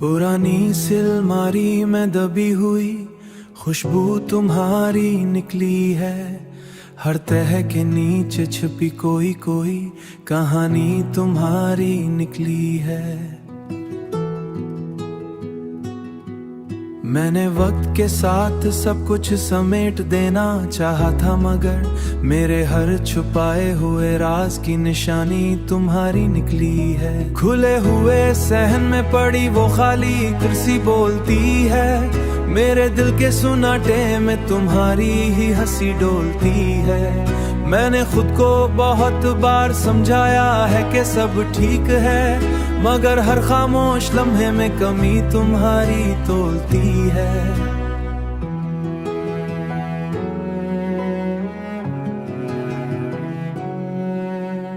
पुरानी सिलमारी में दबी हुई खुशबू तुम्हारी निकली है। हर तह के नीचे छुपी कोई कोई कहानी तुम्हारी निकली है। मैंने वक्त के साथ सब कुछ समेट देना चाहा था, मगर मेरे हर छुपाए हुए राज की निशानी तुम्हारी निकली है। खुले हुए सहन में पड़ी वो खाली कुर्सी बोलती है, मेरे दिल के सुनाटे में तुम्हारी ही हंसी डोलती है। मैंने खुद को बहुत बार समझाया है कि सब ठीक है, मगर हर खामोश लम्हे में कमी तुम्हारी तोलती है।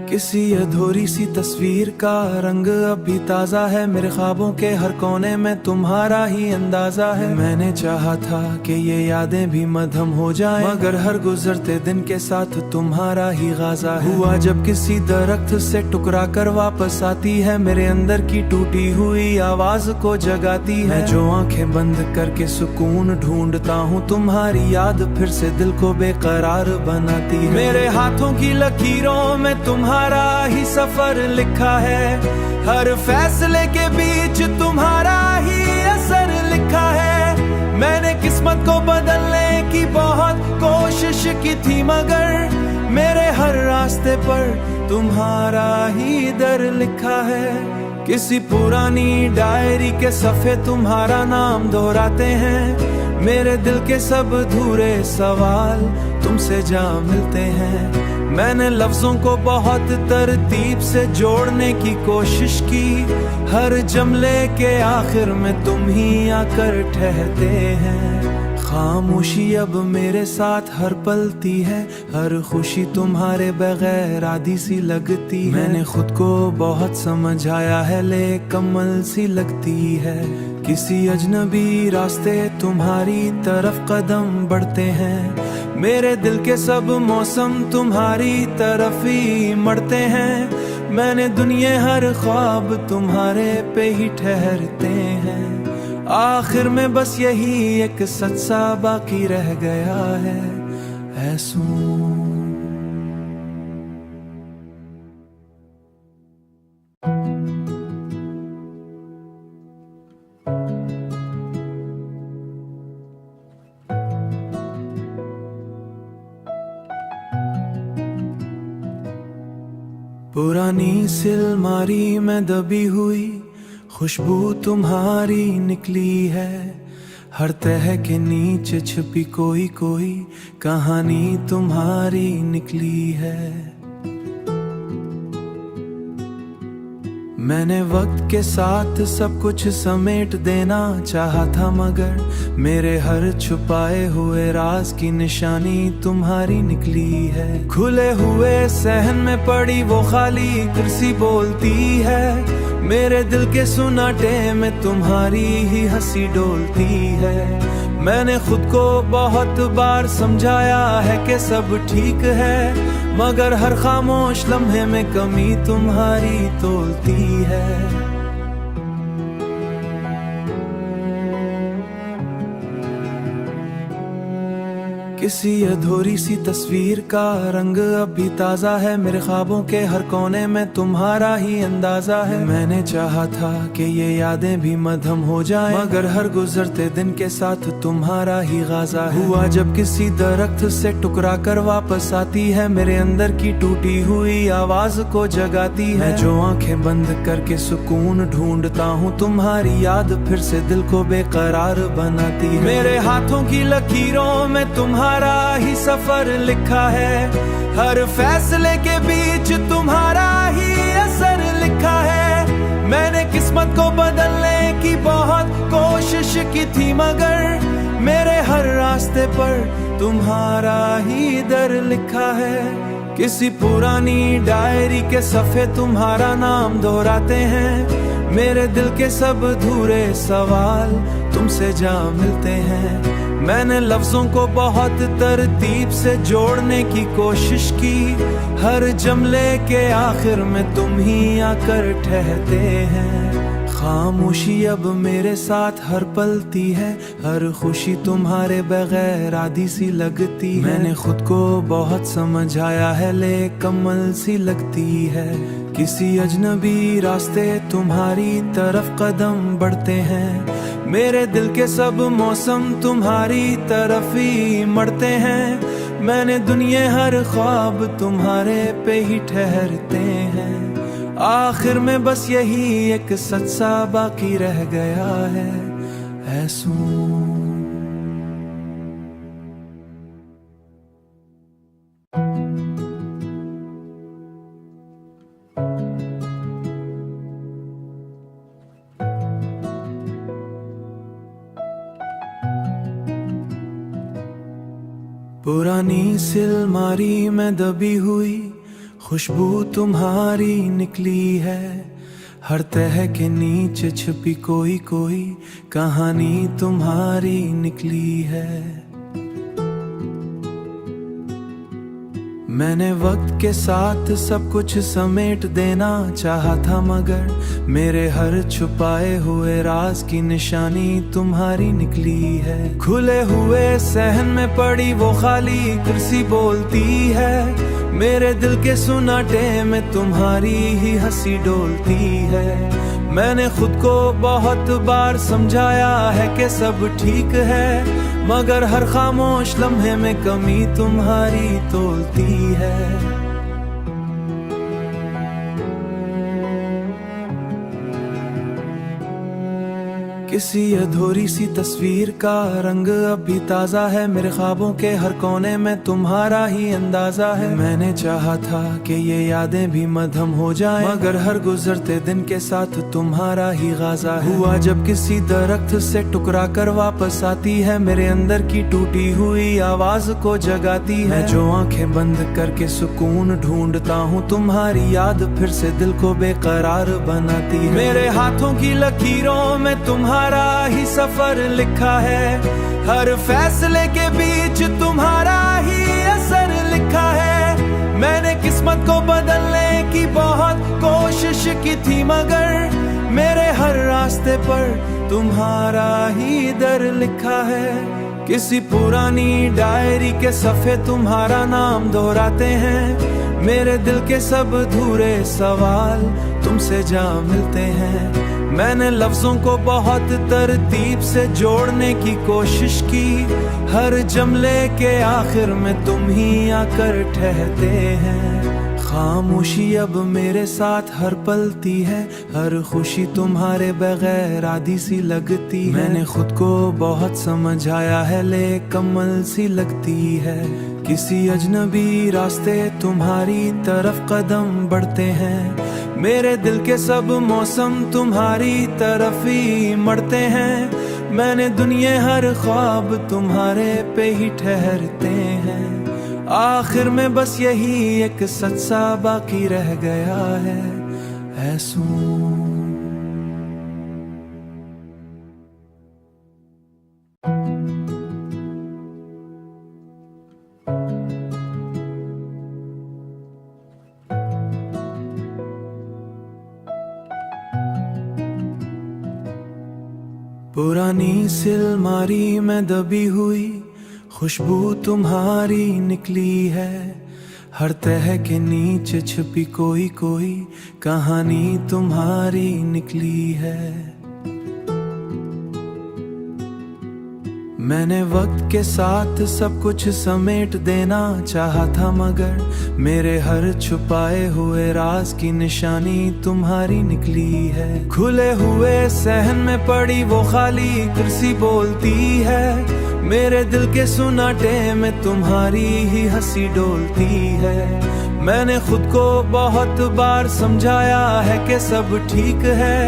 किसी अधूरी सी तस्वीर का रंग अब भी ताजा है, मेरे ख्वाबों के हर कोने में तुम्हारा ही अंदाजा है। मैंने चाहा था कि ये यादें भी मधम हो जाएं, मगर हर गुजरते दिन के साथ तुम्हारा ही गाजा है। हुआ जब किसी दरख्त से टुकरा कर वापस आती है, मेरे अंदर की टूटी हुई आवाज को जगाती है। जो आंखें बंद करके सुकून ढूंढता हूँ, तुम्हारी याद फिर से दिल को बेकरार बनाती है। मेरे हाथों की लकीरों में तुम्हारा ही सफर लिखा है, हर फैसले के बीच तुम्हारा ही असर लिखा है। मैंने किस्मत को बदलने की बहुत कोशिश की थी, मगर मेरे हर रास्ते पर तुम्हारा ही दर लिखा है। किसी पुरानी डायरी के सफ़े तुम्हारा नाम दोहराते हैं, मेरे दिल के सब अधूरे सवाल तुमसे जा मिलते हैं। मैंने लफ्जों को बहुत तरतीब से जोड़ने की कोशिश की, हर जुमले के आखिर में तुम ही आकर ठहरते हैं। खामोशी अब मेरे साथ हर पलती है, हर खुशी तुम्हारे बगैर आधी सी लगती है। मैंने खुद को बहुत समझाया है, ले कमल सी लगती है। किसी अजनबी रास्ते तुम्हारी तरफ कदम बढ़ते हैं, मेरे दिल के सब मौसम तुम्हारी तरफ ही मड़ते हैं। मैंने दुनिया हर ख्वाब तुम्हारे पे ही ठहरते हैं। आखिर में बस यही एक सच सा बाकी रह गया है, ऐसूं। पुरानी सिलमारी में दबी हुई खुशबू तुम्हारी निकली है। हर तह के नीचे छुपी कोई कोई कहानी तुम्हारी निकली है। मैंने वक्त के साथ सब कुछ समेट देना चाहा था, मगर मेरे हर छुपाए हुए राज की निशानी तुम्हारी निकली है। खुले हुए सहन में पड़ी वो खाली कुर्सी बोलती है, मेरे दिल के सुनाटे में तुम्हारी ही हंसी डोलती है। मैंने खुद को बहुत बार समझाया है कि सब ठीक है, मगर हर खामोश लम्हे में कमी तुम्हारी तोलती है। किसी अधूरी सी तस्वीर का रंग अब भी ताजा है, मेरे ख्वाबों के हर कोने में तुम्हारा ही अंदाजा है। मैंने चाहा था कि ये यादें भी मधम हो जाएं, मगर हर गुजरते दिन के साथ तुम्हारा ही गाजा है। हुआ जब किसी दरख्त से टुकरा कर वापस आती है, मेरे अंदर की टूटी हुई आवाज को जगाती है। जो आंखें बंद करके सुकून ढूंढता हूँ, तुम्हारी याद फिर से दिल को बेकरार बनाती है। मेरे हाथों की लकीरों में तुम्हारा ही सफर लिखा है, हर फैसले के बीच तुम्हारा ही असर लिखा है। मैंने किस्मत को बदलने की बहुत कोशिश की थी, मगर मेरे हर रास्ते पर तुम्हारा ही दर लिखा है। किसी पुरानी डायरी के सफ़े तुम्हारा नाम दोहराते हैं, मेरे दिल के सब अधूरे सवाल तुमसे जा मिलते हैं। मैंने लफ्जों को बहुत तरतीब से जोड़ने की कोशिश की, हर जुमले के आखिर में तुम ही आकर ठहरते हैं। खामोशी अब मेरे साथ हर पलती है, हर खुशी तुम्हारे बगैर आधी सी लगती है। मैंने खुद को बहुत समझाया है, ले कमल सी लगती है। किसी अजनबी रास्ते तुम्हारी तरफ कदम बढ़ते हैं, मेरे दिल के सब मौसम तुम्हारी तरफ ही मड़ते हैं। मैंने दुनिया हर ख्वाब तुम्हारे पे ही ठहरते हैं। आखिर में बस यही एक सच सा बाकी रह गया है, ऐसू। पुरानी सिलमारी में दबी हुई खुशबू तुम्हारी निकली है। हर तह के नीचे छुपी कोई कोई कहानी तुम्हारी निकली है। मैंने वक्त के साथ सब कुछ समेट देना चाहा था, मगर मेरे हर छुपाए हुए राज की निशानी तुम्हारी निकली है। खुले हुए सहन में पड़ी वो खाली कुर्सी बोलती है, मेरे दिल के सुनाटे में तुम्हारी ही हंसी डोलती है। मैंने खुद को बहुत बार समझाया है कि सब ठीक है, मगर हर खामोश लम्हे में कमी तुम्हारी तोलती है। किसी अधूरी सी तस्वीर का रंग अभी ताजा है, मेरे ख्वाबों के हर कोने में तुम्हारा ही अंदाजा है। मैंने चाहा था कि ये यादें भी मधम हो जाएं, मगर हर गुजरते दिन के साथ तुम्हारा ही गाजा है। हुआ जब किसी दरख्त से टुकरा कर वापस आती है, मेरे अंदर की टूटी हुई आवाज को जगाती है। मैं जो आंखें बंद करके सुकून ढूंढता हूँ, तुम्हारी याद फिर से दिल को बेकरार बनाती है। मेरे हाथों की लकीरों में तुम्हारा ही सफर लिखा है, हर फैसले के बीच तुम्हारा ही असर लिखा है। मैंने किस्मत को बदलने की बहुत कोशिश की थी, मगर मेरे हर रास्ते पर तुम्हारा ही दर लिखा है। किसी पुरानी डायरी के सफ़े तुम्हारा नाम दोहराते हैं, मेरे दिल के सब अधूरे सवाल तुमसे जा मिलते हैं। मैंने लफ्जों को बहुत तरतीब से जोड़ने की कोशिश की, हर जुमले के आखिर में तुम ही आकर ठहरते हैं। खामोशी अब मेरे साथ हर पलती है, हर खुशी तुम्हारे बगैर आधी सी लगती है। मैंने खुद को बहुत समझाया है, ले कमल सी लगती है। किसी अजनबी रास्ते तुम्हारी तरफ कदम बढ़ते हैं, मेरे दिल के सब मौसम तुम्हारी तरफ ही मड़ते हैं। मैंने दुनिया हर ख्वाब तुम्हारे पे ही ठहरते हैं। आखिर में बस यही एक सच सा बाकी रह गया है, ऐसू। पुरानी सिलमारी में दबी हुई खुशबू तुम्हारी निकली है। हर तह के नीचे छुपी कोई कोई कहानी तुम्हारी निकली है। मैंने वक्त के साथ सब कुछ समेट देना चाहा था, मगर मेरे हर छुपाए हुए राज की निशानी तुम्हारी निकली है। खुले हुए सहन में पड़ी वो खाली कुर्सी बोलती है, मेरे दिल के सुनाटे में तुम्हारी ही हंसी डोलती है। मैंने खुद को बहुत बार समझाया है कि सब ठीक है,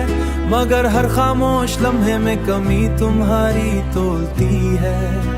मगर हर खामोश लम्हे में कमी तुम्हारी तोलती है।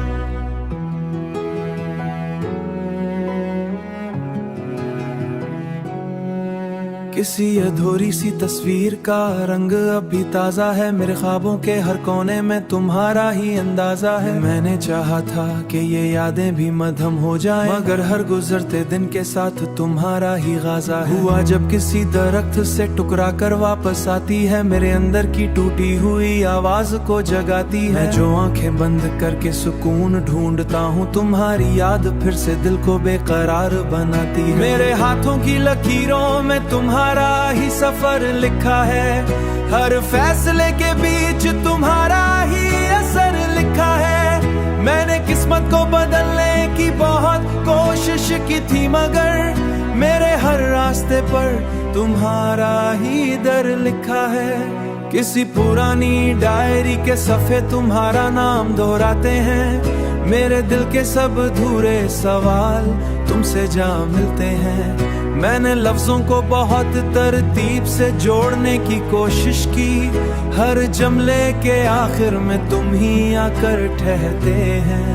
किसी अधूरी सी तस्वीर का रंग अब भी ताजा है, मेरे ख्वाबों के हर कोने में तुम्हारा ही अंदाजा है। मैंने चाहा था कि ये यादें भी मधम हो जाएं, मगर हर गुजरते दिन के साथ तुम्हारा ही गाजा है। हुआ जब किसी दरख्त से टुकरा कर वापस आती है, मेरे अंदर की टूटी हुई आवाज को जगाती है। मैं जो आंखें बंद करके सुकून ढूंढता हूँ, तुम्हारी याद फिर से दिल को बेकरार बनाती है। मेरे हाथों की लकीरों में तुम्हारा ही सफर लिखा है, हर फैसले के बीच तुम्हारा ही असर लिखा है। मैंने किस्मत को बदलने की बहुत कोशिश की थी, मगर मेरे हर रास्ते पर तुम्हारा ही दर लिखा है। किसी पुरानी डायरी के सफ़े तुम्हारा नाम दोहराते हैं, मेरे दिल के सब अधूरे सवाल तुमसे जा मिलते हैं। मैंने लफ्जों को बहुत तरतीब से जोड़ने की कोशिश की, हर जुमले के आखिर में तुम ही आकर ठहरते हैं।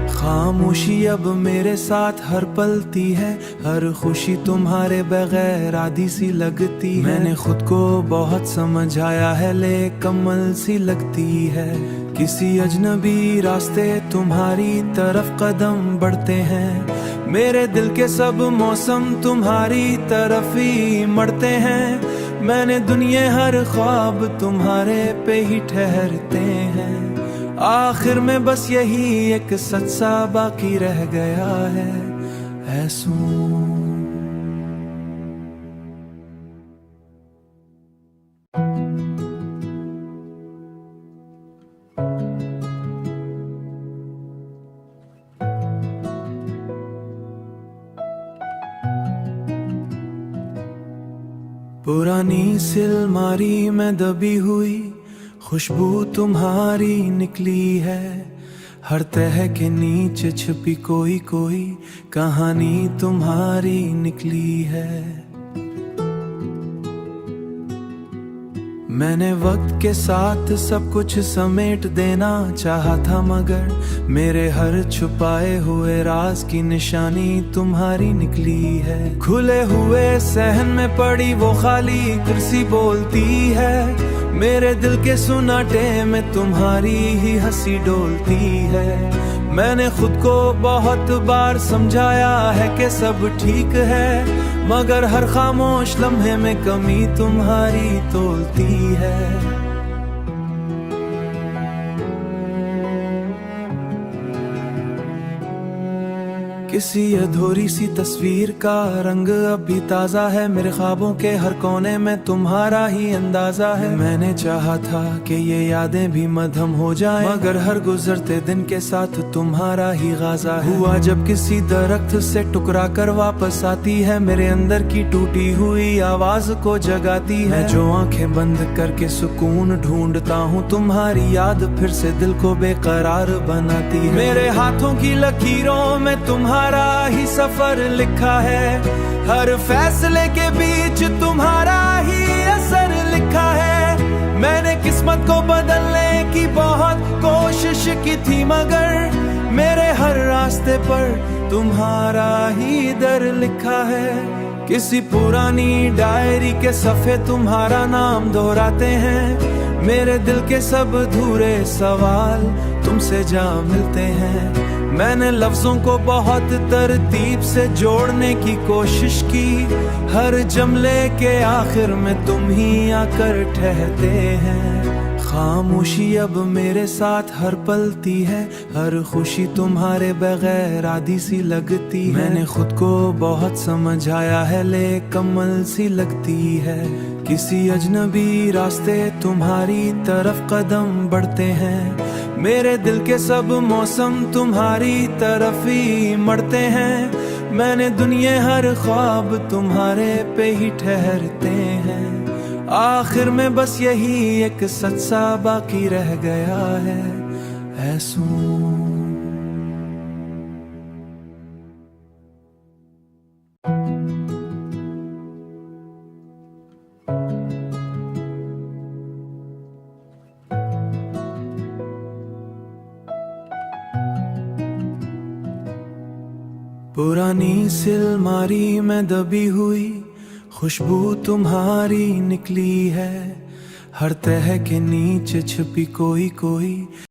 खामोशी अब मेरे साथ हर पलती है, हर खुशी तुम्हारे बगैर आधी सी लगती है। मैंने खुद को बहुत समझाया है, ले कमल सी लगती है। किसी अजनबी रास्ते तुम्हारी तरफ कदम बढ़ते हैं, मेरे दिल के सब मौसम तुम्हारी तरफ ही मड़ते हैं। मैंने दुनिया हर ख्वाब तुम्हारे पे ही ठहरते हैं। आखिर में बस यही एक सच सा बाकी रह गया है, ऐसूं। पुरानी सिलमारी में दबी हुई खुशबू तुम्हारी निकली है, हर तह के नीचे छुपी कोई कोई कहानी तुम्हारी निकली है। मैंने वक्त के साथ सब कुछ समेट देना चाहा था, मगर मेरे हर छुपाए हुए राज की निशानी तुम्हारी निकली है। खुले हुए सहन में पड़ी वो खाली कुर्सी बोलती है, मेरे दिल के सुनाटे में तुम्हारी ही हंसी डोलती है। मैंने खुद को बहुत बार समझाया है कि सब ठीक है, मगर हर खामोश लम्हे में कमी तुम्हारी तोलती है। किसी अधूरी सी तस्वीर का रंग अब भी ताजा है, मेरे ख्वाबों के हर कोने में तुम्हारा ही अंदाजा है। मैंने चाहा था कि ये यादें भी मधम हो जाएं, मगर हर गुजरते दिन के साथ तुम्हारा ही गाजा है। हुआ जब किसी दरख्त से टुकरा कर वापस आती है, मेरे अंदर की टूटी हुई आवाज को जगाती है। मैं जो आंखें बंद करके सुकून ढूंढता हूँ, तुम्हारी याद फिर से दिल को बेकरार बनाती है। मेरे हाथों की लकीरों में तुम्हारा ही सफर लिखा है, हर फैसले के बीच तुम्हारा ही असर लिखा है। मैंने किस्मत को बदलने की बहुत कोशिश की थी, मगर मेरे हर रास्ते पर तुम्हारा ही दर लिखा है। किसी पुरानी डायरी के सफ़े तुम्हारा नाम दोहराते हैं, मेरे दिल के सब अधूरे सवाल तुमसे जा मिलते हैं। मैंने लफ्जों को बहुत तरतीब से जोड़ने की कोशिश की, हर जुमले के आखिर में तुम ही आकर ठहरते हैं। खामोशी अब मेरे साथ हर पलती है, हर खुशी तुम्हारे बगैर आधी सी लगती है। मैंने खुद को बहुत समझाया है, ले कमल सी लगती है। किसी अजनबी रास्ते तुम्हारी तरफ कदम बढ़ते हैं, मेरे दिल के सब मौसम तुम्हारी तरफ ही मड़ते हैं। मैंने दुनिया हर ख्वाब तुम्हारे पे ही ठहरते हैं। आखिर में बस यही एक सच सा बाकी रह गया है, ऐसूं। पुरानी सिलमारी में दबी हुई खुशबू तुम्हारी निकली है हर तह के नीचे छिपी कोई कोई